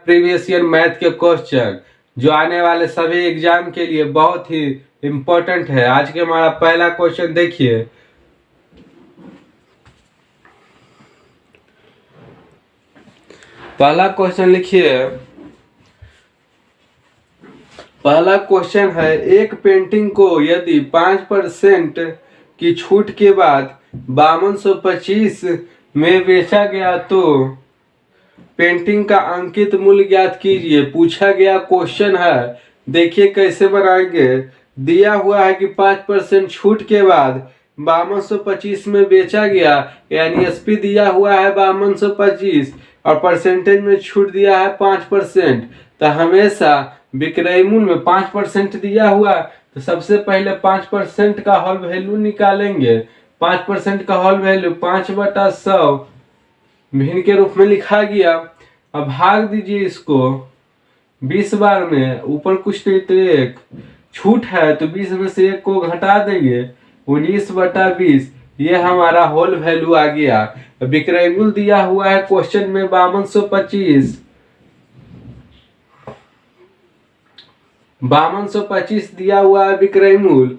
Previous year math के question जो आने वाले सभी एग्जाम के लिए बहुत ही इम्पोर्टेंट है। आज के हमारा पहला क्वेश्चन देखिए। पहला क्वेश्चन लिखिए। पहला क्वेश्चन है, एक पेंटिंग को यदि 5% की छूट के बाद 5225 में बेचा गया तो पेंटिंग का अंकित मूल्य ज्ञात कीजिए। पूछा गया क्वेश्चन है, देखिए कैसे बनाएंगे। दिया हुआ है कि 5% छूट के बाद 5225 में बेचा गया, यानी एसपी दिया हुआ है 5225 और परसेंटेज में छूट दिया है 5%। तो हमेशा विक्रय मूल्य में 5% दिया हुआ, तो सबसे पहले 5% का होल वैल्यू निकालेंगे। 5% का होल वैल्यू 5/100 भिन्न के रूप में लिखा गया। अब भाग दीजिए इसको 20 बार में, ऊपर कुछ नहीं तो एक छूट है तो 20 में से एक को घटा देंगे, 19/20। ये हमारा होल वैल्यू आ गया। विक्रय मूल्य दिया हुआ है क्वेश्चन में 5225। 5225 दिया हुआ है विक्रय मूल्य,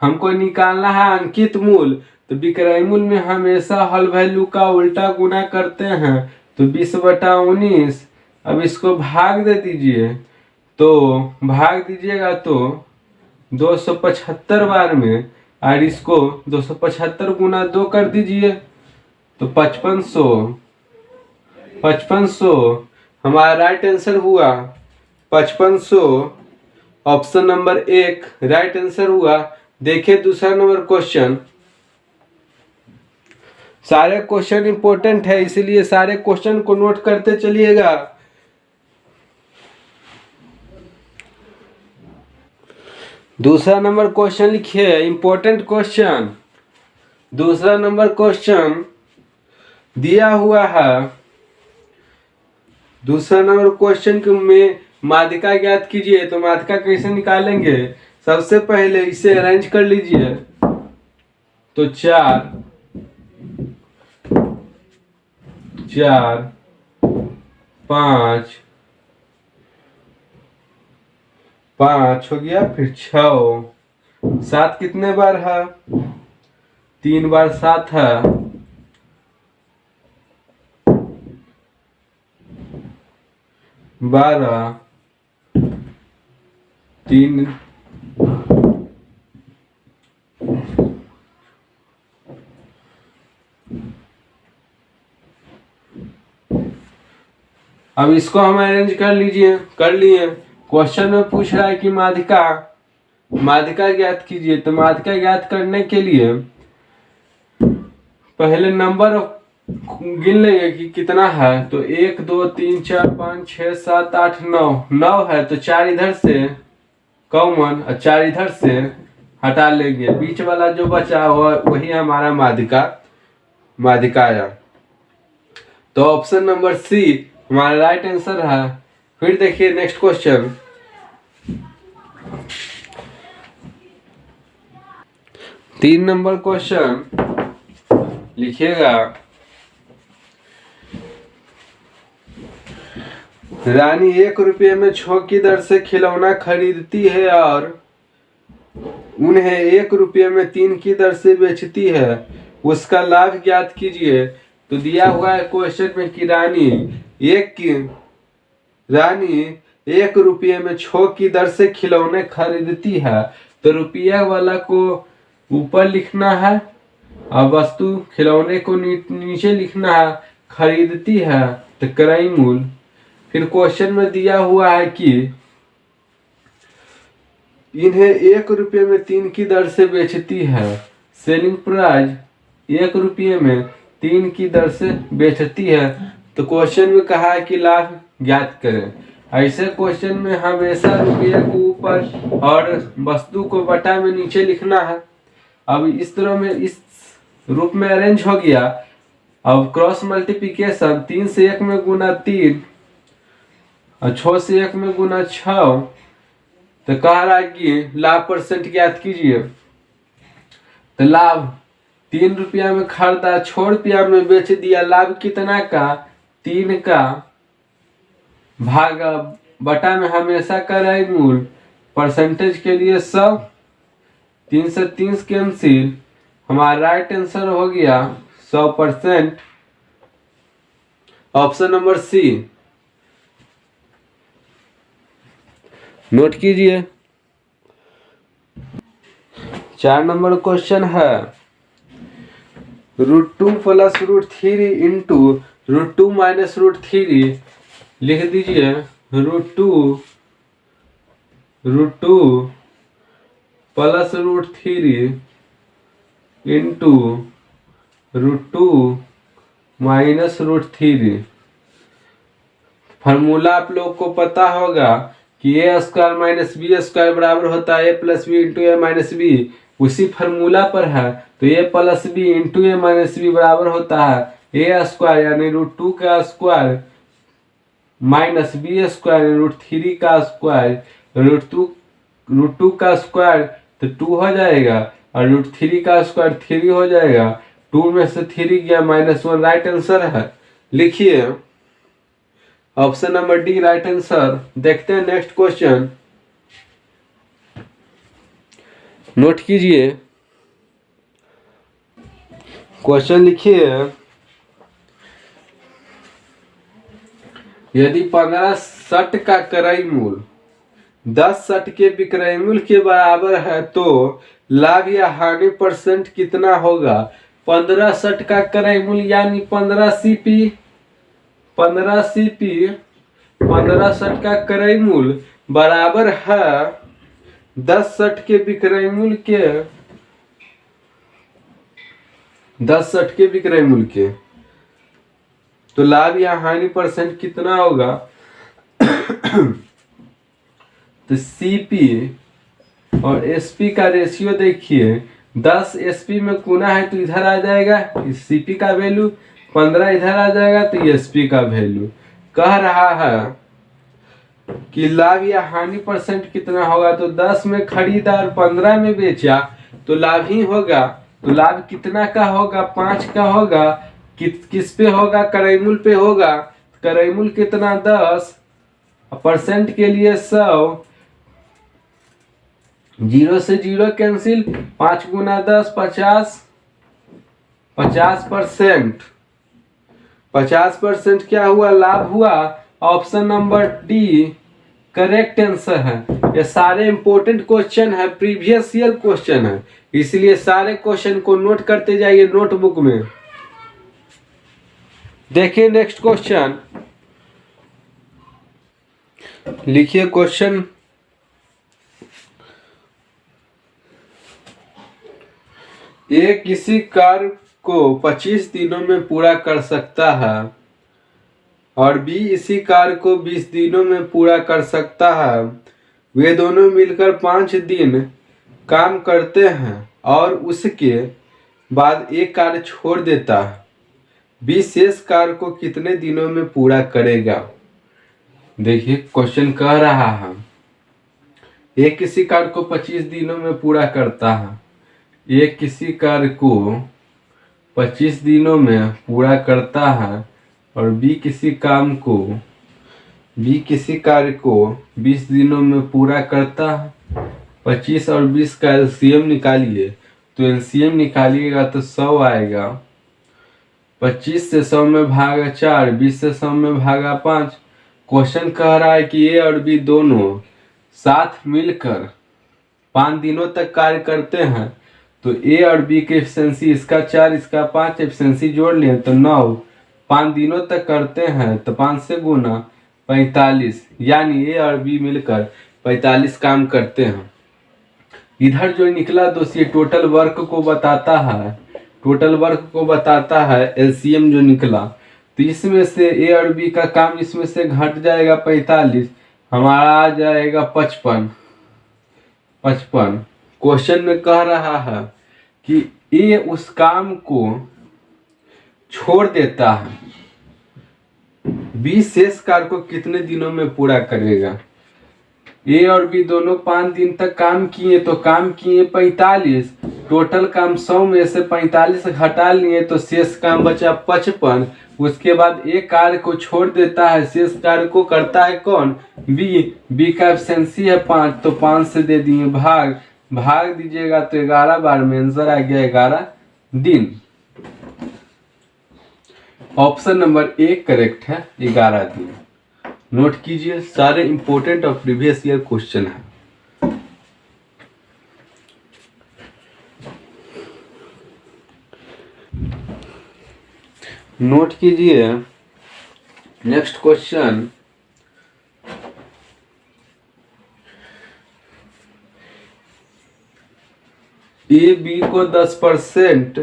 हमको निकालना है अंकित मूल्य। तो विक्रय मूल्य में हमेशा होल वैल्यू का उल्टा गुना करते हैं, तो 20/19। अब इसको भाग दे दीजिए, तो भाग दीजिएगा तो 275 बार में, और इसको 275 गुना 2 कर दीजिए तो 5500। 5500 हमारा राइट आंसर हुआ। 5500 ऑप्शन नंबर 1 राइट आंसर हुआ। देखिए दूसरा नंबर क्वेश्चन। सारे क्वेश्चन इंपॉर्टेंट है, इसीलिए सारे क्वेश्चन को नोट करते चलिएगा। दूसरा नंबर क्वेश्चन लिखिए, इंपॉर्टेंट क्वेश्चन। दूसरा नंबर क्वेश्चन दिया हुआ है। दूसरा नंबर क्वेश्चन में माध्यिका ज्ञात कीजिए। तो माध्यिका कैसे निकालेंगे, सबसे पहले इसे अरेंज कर लीजिए। तो 4 4 5 5 हो गया, फिर 6 7 कितने बार है, 3 बार 7 है, 12 3 अब इसको हम अरेंज कर लीजिए। कर लिए। क्वेश्चन में पूछ रहा है कि माध्यिका ज्ञात कीजिए। तो माध्यिका ज्ञात करने के लिए पहले नंबर गिन लेंगे कि कितना है। तो 1 2 3 4 5 6 7 8 9 9 है, तो 4 इधर से कॉमन और 4 इधर से हटा लेंगे। बीच वाला जो बचा हुआ वही हमारा माध्यिका आया। तो ऑप्शन नंबर सी हमारा राइट आंसर है। फिर देखिए नेक्स्ट क्वेश्चन। तीन नंबर क्वेश्चन लिखिएगा। रानी 1 रुपये में 6 की दर से खिलौना खरीदती है और उन्हें 1 रुपये में 3 की दर से बेचती है, उसका लाभ ज्ञात कीजिए। तो दिया हुआ है क्वेश्चन में कि रानी 1 रुपये में 6 की दर से खिलौने खरीदती है। तो रुपया वाला को ऊपर लिखना है और वस्तु खिलौने को नीचे लिखना है। खरीदती है तो क्रय मूल्य। फिर क्वेश्चन में दिया हुआ है कि इन्हें 1 रुपये में 3 की दर से बेचती है। सेलिंग प्राइस 1 रुपये में 3 की दर से बेचती है। तो क्वेश्चन में कहा है कि लाभ ज्ञात करें। ऐसे क्वेश्चन में हमेशा रुपये को ऊपर और वस्तु को बटा में नीचे लिखना है। अब इस तरह में इस रूप में अरेंज हो गया। अब क्रॉस मल्टीप्लिकेशन 3 से 1 में गुना 3 और 6 से 1 में गुना 6। तो कह रहा है कि लाभ परसेंट ज्ञात कीजिए। तो लाभ 3 रुपया में खरीदा, 6 रुपया में बेच दिया। लाभ कितना का, 3 का भागा बटा में हमेशा कराई मूल, परसेंटेज के लिए 100, 3 से 30 कैंसिल, हमारा राइट आंसर हो गया 100%, ऑप्शन नंबर सी। नोट कीजिए। 4 नंबर क्वेश्चन है √2 प्लस √3 इंटू √2 माइनस √3, लिख दीजिए √2 प्लस √3 इंटू √2 माइनस √3। फार्मूला आप लोग को पता होगा कि ए स्क्वायर माइनस बी स्क्वायर बराबर होता है ए प्लस बी इंटू ए माइनस बी, उसी फार्मूला पर है। तो ए प्लस बी इंटू ए माइनस बी बराबर होता है ए स्क्वायर यानी √2 का स्क्वायर माइनस बी स्क्वायर √3 का स्क्वायर, √2 का स्क्वायर तो 2 हो जाएगा और √3 का स्क्वायर 3 हो जाएगा। 2 में से 3 गया -1, राइट आंसर है। लिखिए option number D right answer. देखते हैं नेक्स्ट क्वेश्चन। नोट कीजिए, क्वेश्चन लिखिए यदि 15 शर्ट का क्रय मूल्य 10 शर्ट के विक्रय मूल्य के बराबर है तो लाभ या हानि परसेंट कितना होगा। 15 शर्ट का क्रय मूल्य यानी 15 सीपी, 15 शर्ट का क्रय मूल्य बराबर है 10 शर्ट के विक्रय मूल्य के, 10 शर्ट के विक्रय मूल्य के, तो लाभ या हानि परसेंट कितना होगा। तो सीपी और एसपी का रेशियो देखिए, 10 एसपी में गुना है तो इधर आ जाएगा सीपी का वैल्यू, 15 इधर आ जाएगा तो एसपी का वैल्यू। कह रहा है कि लाभ या हानि परसेंट कितना होगा, तो 10 में खरीदा और 15 में बेचा तो लाभ ही होगा। तो लाभ कितना का होगा, 5 का होगा। किस पे होगा, क्रय मूल्य पे होगा। क्रय मूल्य कितना 10, परसेंट के लिए 100, 0 से 0 कैंसिल, 5 गुना 10 50, 50%। 50% क्या हुआ, लाभ हुआ। Option number D correct answer है। ये सारे इंपॉर्टेंट क्वेश्चन है, प्रीवियस ईयर क्वेश्चन है, इसलिए सारे क्वेश्चन को नोट करते जाइए नोटबुक में। देखिए नेक्स्ट क्वेश्चन, लिखिए क्वेश्चन ए किसी कार्य को 25 दिनों में पूरा कर सकता है और बी इसी कार्य को 20 दिनों में पूरा कर सकता है। वे दोनों मिलकर 5 दिन काम करते हैं और उसके बाद एक कार्य छोड़ देता है। बी शेष कार्य को कितने दिनों में पूरा करेगा। देखिए क्वेश्चन कह रहा है ए किसी कार्य को 25 दिनों में पूरा करता है, ए किसी कार्य को 25 दिनों में पूरा करता है और बी किसी कार्य को 20 दिनों में पूरा करता है। 25 और 20 का एलसीएम निकालिए, तो एलसीएम निकालिएगा तो 100 आएगा। 25 से 100 में भागा 4, 20 से 100 में भागा 5। क्वेश्चन कह रहा है कि ए और बी दोनों साथ मिलकर 5 दिनों तक कार्य करते हैं, तो ए और बी की एफिशिएंसी इसका 4 इसका 5, एफिशिएंसी जोड़ लिए तो 9। 5 दिनों तक करते हैं तो 5 से गुना 45, यानी ए और बी मिलकर 45 काम करते हैं। इधर जो निकला दोस्त ये टोटल वर्क को बताता है, टोटल वर्क को बताता है एलसीएम जो निकला। तो इसमें से ए और बी का काम इसमें से घट जाएगा 45, हमारा आ जाएगा 55। क्वेश्चन में कह रहा है कि ए उस काम को छोड़ देता है, बी शेष कार्य को कितने दिनों में पूरा करेगा। ए और बी दोनों 5 दिन तक काम किए तो काम किए 45, टोटल काम 100 में से 45 घटा लिए तो शेष काम बचा 55। उसके बाद एक कार्य को छोड़ देता है, शेष कार्य को करता है कौन? बी का एफिशिएंसी है 5, तो 5 से दे दिए भाग दीजिएगा तो 11 बार में आंसर आ गया 11 दिन। ऑप्शन नंबर 1 करेक्ट है 11 दिन। नोट कीजिए, सारे इंपॉर्टेंट और प्रीवियस ईयर क्वेश्चन है। नोट कीजिए नेक्स्ट क्वेश्चन, ए बी को 10%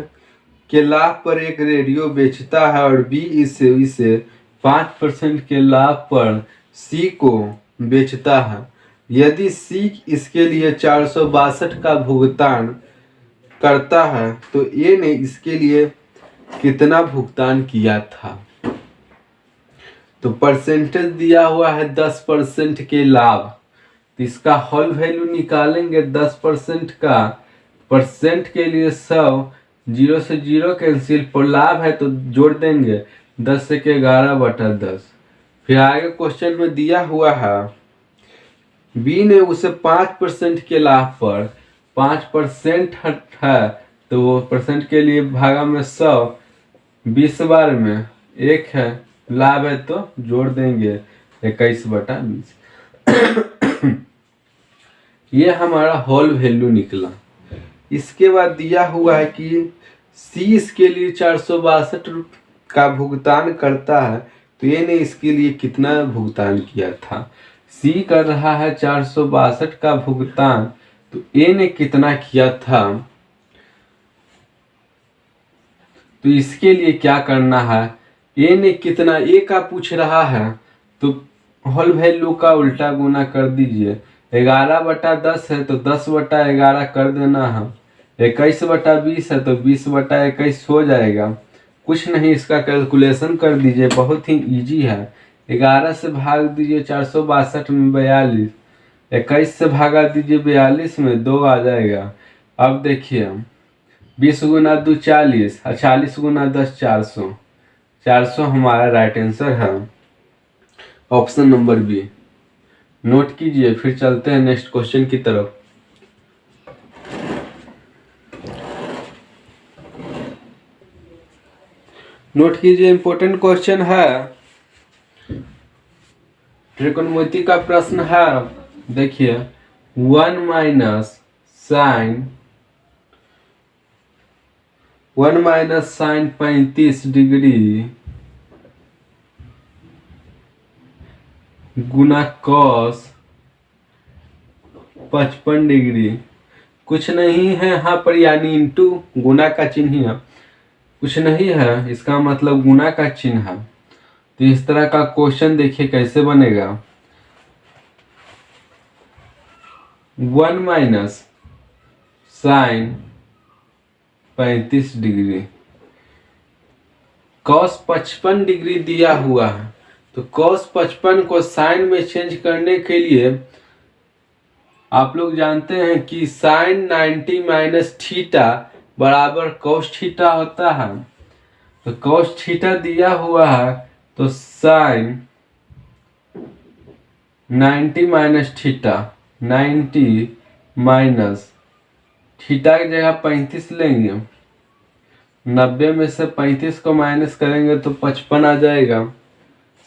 के लाभ पर एक रेडियो बेचता है और बी इसे 5% के लाभ पर सी को बेचता है। यदि सी इसके लिए 462 का भुगतान करता है तो ए ने इसके लिए कितना भुगतान किया था? तो परसेंटेज दिया हुआ है 10% के लाभ, तो इसका होल वैल्यू निकालेंगे 10% का। परसेंट के लिए 100, 0 से 0 कैंसिल, पर लाभ है तो जोड़ देंगे 10 से 11/10। फिर आगे क्वेश्चन में दिया हुआ है बी ने उसे 5% के लाभ पर 5% है तो वो परसेंट के लिए भागा में 100, 20 बार में 1 है, लाभ है तो जोड़ देंगे 21/20। ये हमारा होल वैल्यू निकला। इसके बाद दिया हुआ है कि सी इसके लिए 462 का भुगतान करता है तो ये ने इसके लिए कितना भुगतान किया था? सी कर रहा है 462 का भुगतान, तो ए ने कितना किया था? तो इसके लिए क्या करना है, ए ने कितना, ए का पूछ रहा है तो होल वैल्यू का उल्टा गुना कर दीजिए। 11/10 है तो 10/11 कर देना है। 21/20 है तो 20/21 हो जाएगा। कुछ नहीं, इसका कैलकुलेशन कर दीजिए, बहुत ही इजी है। 11 से भाग दीजिए 462 में 42, 21 से भागा दीजिए 42 में 2 आ जाएगा। अब देखिए 20 गुना 2 40 और 40 गुना 10 400। 400 हमारा राइट आंसर है, ऑप्शन नंबर बी। नोट कीजिए, फिर चलते हैं नेक्स्ट क्वेश्चन की तरफ। नोट कीजिए, इंपॉर्टेंट क्वेश्चन है, त्रिकोणमिति का प्रश्न है। देखिए 1 माइनस साइन 35 डिग्री गुना कॉस 55 डिग्री, कुछ नहीं है यहाँ पर, यानी इंटू गुना का चिन्ह है, कुछ नहीं है, इसका मतलब गुना का चिन्ह है। तो इस तरह का क्वेश्चन देखिए कैसे बनेगा। 1 minus sine 35 degree, cos 55 degree दिया हुआ है, तो कॉस 55 को साइन में चेंज करने के लिए आप लोग जानते हैं कि साइन 90 माइनस थीटा बराबर कॉस थीटा होता है। तो कॉस थीटा दिया हुआ है तो sine 90 minus theta, 90 minus theta की जगह 35 लेंगे, 90 में से 35 को माइनस करेंगे तो 55 आ जाएगा।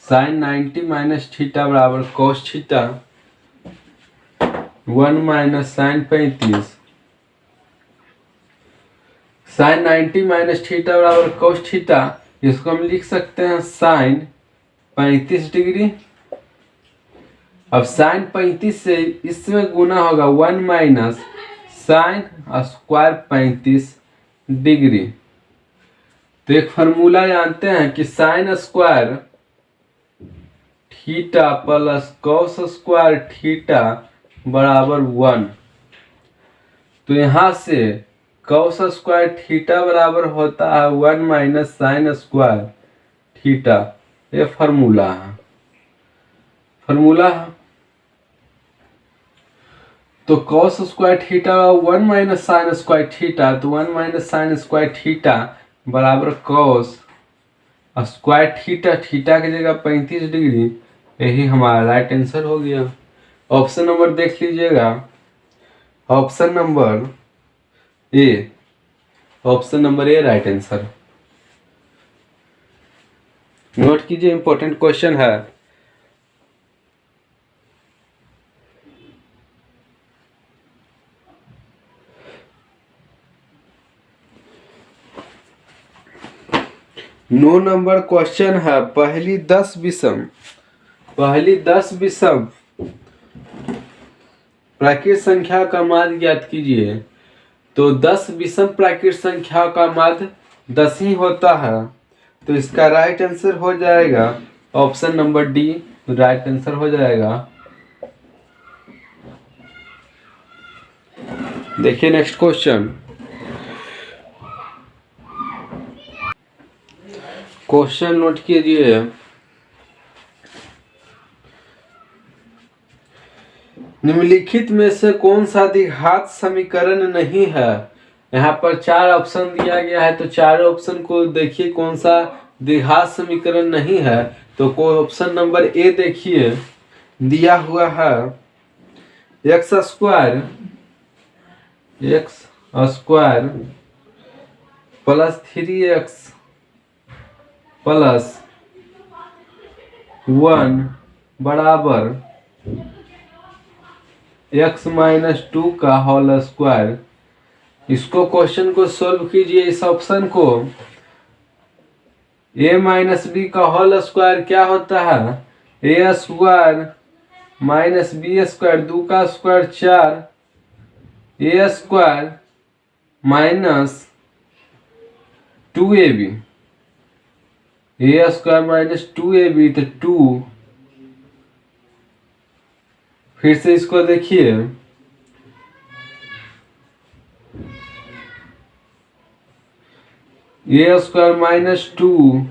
साइन 90 माइनस थीटा बराबर cos theta, 1 minus sine 35, sine 90 minus theta बराबर कॉस थीटा, इसको हम लिख सकते हैं साइन 35 डिग्री। अब साइन 35 से इसमें गुना होगा 1 माइनस साइन स्क्वायर 35 डिग्री। तो एक फार्मूला जानते हैं कि sine square theta plus cos square theta बराबर 1। तो यहाँ से कॉस स्क्वायर थीटा बराबर होता है 1 माइनस साइन स्क्वायर थीटा। ये फार्मूला है। तो cos square theta 1 minus sine square theta, तो 1 माइनस साइन स्क्वायर थीटा बराबर कॉस स्क्वायर थीटा, थीटा की जगह 35 डिग्री। यही हमारा राइट आंसर हो गया। ऑप्शन नंबर देख लीजिएगा, option number A, option number A right answer. Note कीजिए, इंपॉर्टेंट क्वेश्चन है। नौ नंबर क्वेश्चन है, पहली 10 विषम प्राकृत संख्या का माध्य ज्ञात कीजिए। तो 10 विषम प्राकृत संख्या का माध्य 10 ही होता है, तो इसका राइट आंसर हो जाएगा option number D, right answer हो जाएगा। देखिए नेक्स्ट क्वेश्चन, क्वेश्चन नोट कीजिए। निम्नलिखित में से कौन सा द्विघात समीकरण नहीं है। यहाँ पर 4 ऑप्शन दिया गया है, तो चारों ऑप्शन को देखिए कौन सा द्विघात समीकरण नहीं है। तो कोई ऑप्शन नंबर ए देखिए, दिया हुआ है x square plus 3x plus 1 बराबर x माइनस 2 का होल स्क्वायर। इसको क्वेश्चन को सोल्व कीजिए। इस ऑप्शन को a माइनस बी का होल स्क्वायर क्या होता है, ए स्क्वायर माइनस बी स्क्वायर, 2 का स्क्वायर 4, ए स्क्वायर माइनस 2ab, ए स्क्वायर माइनस 2ab, तो 2। फिर से इसको देखिए, ए स्क्वायर माइनस 2,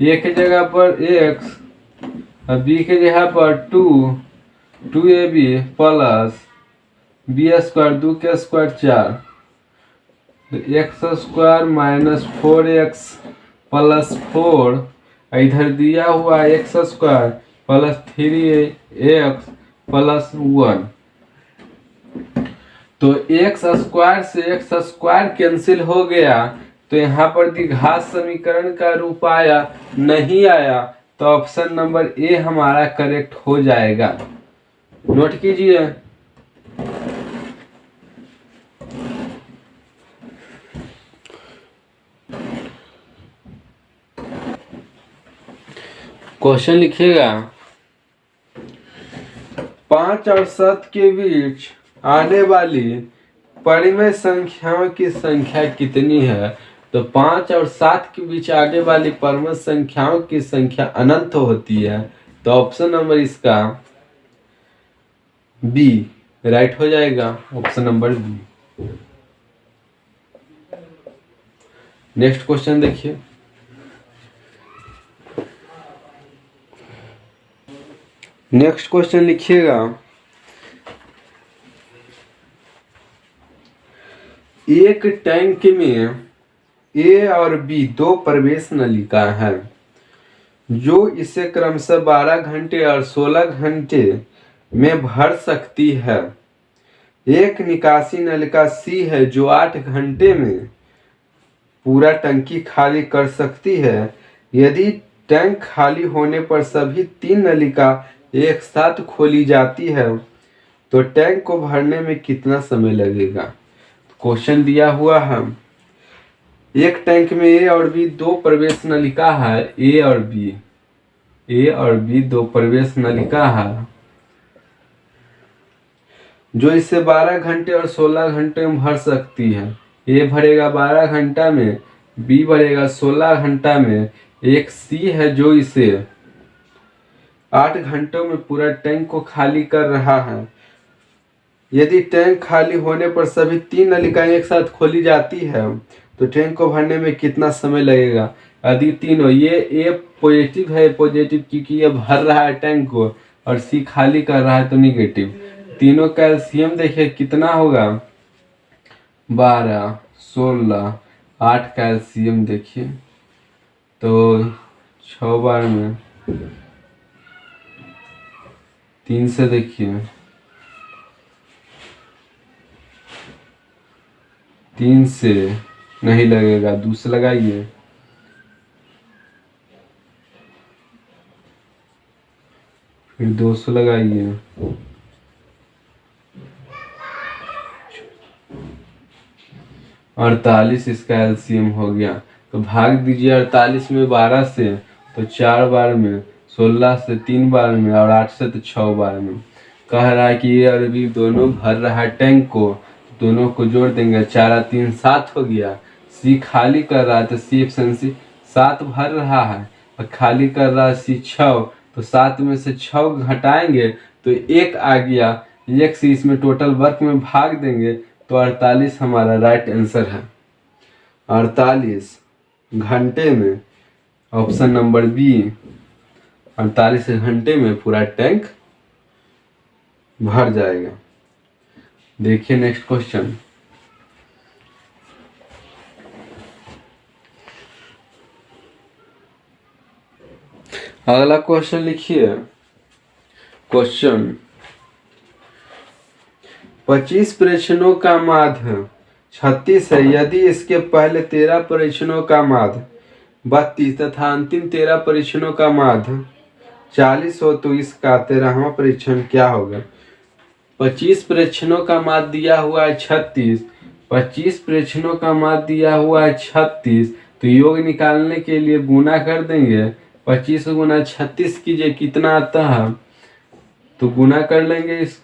ए की जगह पर x और बी की जगह पर 2ab प्लस बी स्क्वायर, 2 के स्क्वायर 4, तो x square minus 4x plus 4, इधर दिया हुआ x square plus 3x plus 1। तो एक्स स्क्वायर से एक्स स्क्वायर कैंसिल हो गया, तो यहाँ पर द्विघात समीकरण का रूप आया नहीं आया, तो ऑप्शन नंबर ए हमारा करेक्ट हो जाएगा। नोट कीजिए। क्वेश्चन लिखिएगा, 5 और 7 के बीच आने वाली परिमेय संख्याओं की संख्या कितनी है। तो 5 और 7 के बीच आने वाली परिमेय संख्याओं की संख्या अनंत होती है, तो ऑप्शन नंबर इसका बी राइट हो जाएगा, option number B. Next question देखिए, नेक्स्ट क्वेश्चन लिखिएगा, एक टैंक में ए और बी 2 प्रवेश नलिका है, जो इसे क्रमशः 12 घंटे और 16 घंटे में भर सकती है। एक निकासी नलिका सी है, जो 8 घंटे में पूरा टंकी खाली कर सकती है। यदि टैंक खाली होने पर सभी 3 नलिका एक साथ खोली जाती है, तो टैंक को भरने में कितना समय लगेगा। क्वेश्चन दिया हुआ है, एक टैंक में ए और बी 2 प्रवेश नलिका है, ए और बी 2 प्रवेश नलिका है, जो इसे 12 घंटे और 16 घंटे में भर सकती है। ए भरेगा 12 घंटा में, बी भरेगा 16 घंटा में, एक सी है जो इसे 8 घंटों में पूरा टैंक को खाली कर रहा है। यदि टैंक खाली होने पर सभी 3 नलिकाएं एक साथ खोली जाती है, तो टैंक को भरने में कितना समय लगेगा। यदि तीनों, ये ए पॉजिटिव है, पॉजिटिव क्योंकि ये भर रहा है टैंक को, और सी खाली कर रहा है तो निगेटिव। तीनों का एलसीएम देखिए कितना होगा, 12, 16, 8 का एलसीएम देखिए तो 6 बार में 3 से देखिए 3 से नहीं लगेगा, 2 से लगाइए, फिर 2 से लगाइए, 48 इसका एलसीएम हो गया। तो भाग दीजिए 48 में 12 से, तो 4 बार में, 16 से 3 बार में और 8 से तो 6 बार में। कह रहा है कि ये अरबी दोनों भर रहा है टैंक को, दोनों को जोड़ देंगे, 4 और 3 7 हो गया। सी खाली कर रहा है तो सी ऑप्शन सी 7 भर रहा है और खाली कर रहा है सी 6, तो 7 में से 6 घटाएंगे तो 1 आ गया, 1 से इसमें टोटल वर्क में भाग देंगे तो 48 हमारा राइट आंसर है। 48 घंटे में, ऑप्शन नंबर बी, 48 घंटे में पूरा टैंक भर जाएगा। देखिए नेक्स्ट क्वेश्चन। अगला क्वेश्चन लिखिए। क्वेश्चन 25 परीक्षणों का माध्य 36 है, यदि इसके पहले 13 परीक्षणों का माध्य 32 तथा अंतिम 13 परीक्षणों का माध्य 40 हो तो इसका 13वां परीक्षण क्या होगा। 25 परीक्षणों का माध्य दिया हुआ है 36, 25 परीक्षणों का माध्य दिया हुआ है 36, तो योग निकालने के लिए गुना कर देंगे। 25 गुना 36 कीजिए कितना आता है, तो गुना कर लेंगे इस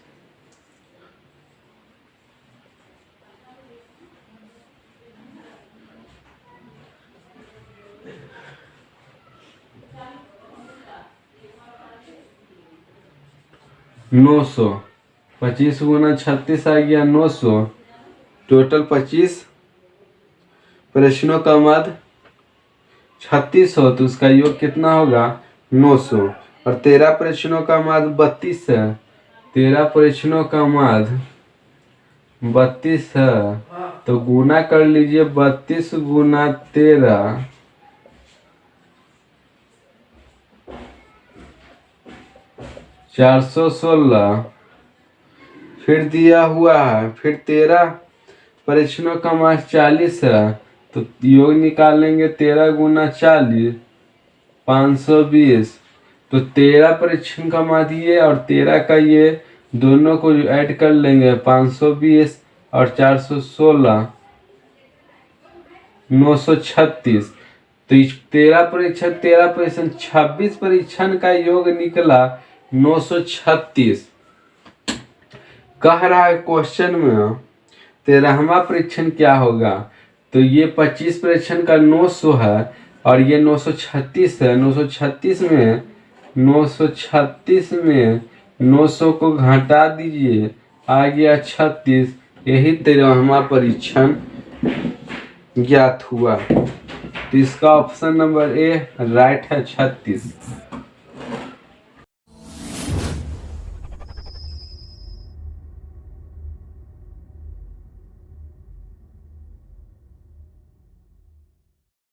900, 25 गुना 36 आ गया 900, टोटल 25 प्रश्नों का मध्य 36 हो तो उसका योग कितना होगा 900, और 13 प्रश्नों का मध्य 32 है, 13 प्रश्नों का मध्य 32 है, तो गुना कर लीजिए 32 गुना 13, 416, फिर दिया हुआ है, फिर 13 परीक्षणों का मास 40 है, तो योग निकालेंगे 13 गुना 40, 520, तो 13 परीक्षण का मास ये और 13 का ये दोनों को ऐड कर लेंगे, 520 और 416, 936, तो 13 परीक्षण 26 परीक्षण का योग निकला 936। कह रहा है क्वेश्चन में 13वां परीक्षण क्या होगा, तो ये 25 परीक्षण का 900 है और ये 936 है, 936 में 900 को घटा दीजिए, आ गया 36, यही 13वां परीक्षण ज्ञात हुआ। तो इसका ऑप्शन नंबर ए राइट है 36।